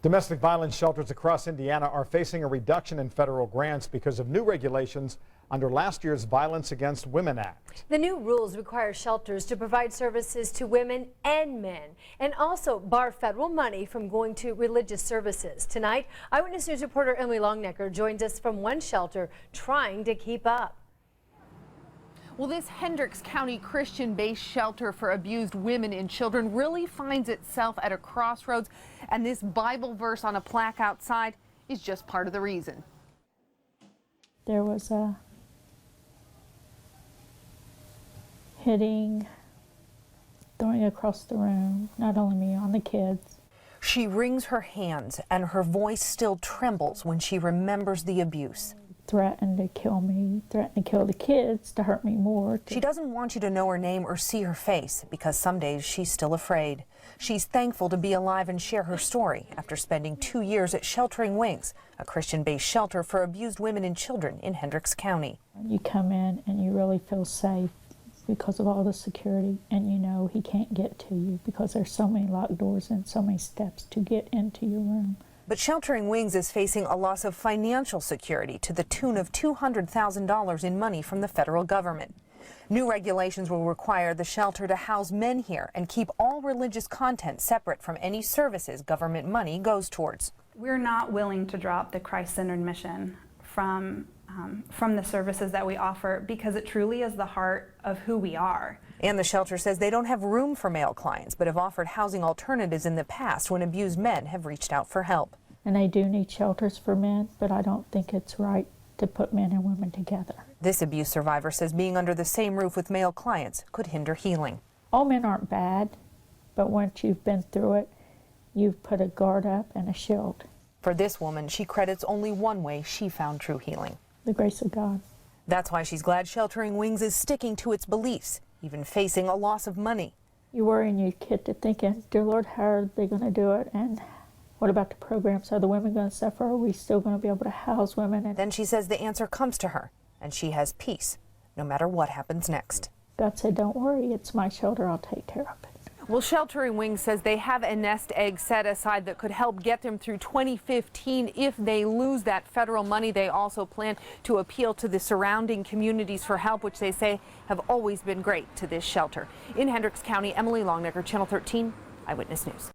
Domestic violence shelters across Indiana are facing a reduction in federal grants because of new regulations under last year's Violence Against Women Act. The new rules require shelters to provide services to women and men and also bar federal money from going to religious services. Tonight, Eyewitness News reporter Emily Longnecker joins us from one shelter trying to keep up. Well, this Hendricks County Christian-based shelter for abused women and children really finds itself at a crossroads, and this Bible verse on a plaque outside is just part of the reason. There was a hitting, throwing across the room, not only me, on the kids. She wrings her hands and her voice still trembles when she remembers the abuse. Threatened to kill me, threatened to kill the kids, to hurt me more. She doesn't want you to know her name or see her face because some days she's still afraid. She's thankful to be alive and share her story after spending 2 years at Sheltering Wings, a Christian-based shelter for abused women and children in Hendricks County. You come in and you really feel safe because of all the security, and you know he can't get to you because there's so many locked doors and so many steps to get into your room. But Sheltering Wings is facing a loss of financial security to the tune of $200,000 in money from the federal government. New regulations will require the shelter to house men here and keep all religious content separate from any services government money goes towards. We're not willing to drop the Christ-centered mission from the services that we offer because it truly is the heart of who we are. And the shelter says they don't have room for male clients, but have offered housing alternatives in the past when abused men have reached out for help. And they do need shelters for men, but I don't think it's right to put men and women together. This abuse survivor says being under the same roof with male clients could hinder healing. All men aren't bad, but once you've been through it, you've put a guard up and a shield. For this woman, she credits only one way she found true healing: the grace of God. That's why she's glad Sheltering Wings is sticking to its beliefs, even facing a loss of money. You worry and you get to thinking, dear Lord, how are they going to do it? And what about the programs? Are the women going to suffer? Are we still going to be able to house women? And then she says the answer comes to her, and she has peace, no matter what happens next. God said, don't worry, it's my shelter, I'll take care of it. Well, Sheltering Wings says they have a nest egg set aside that could help get them through 2015 if they lose that federal money. They also plan to appeal to the surrounding communities for help, which they say have always been great to this shelter. In Hendricks County, Emily Longnecker, Channel 13, Eyewitness News.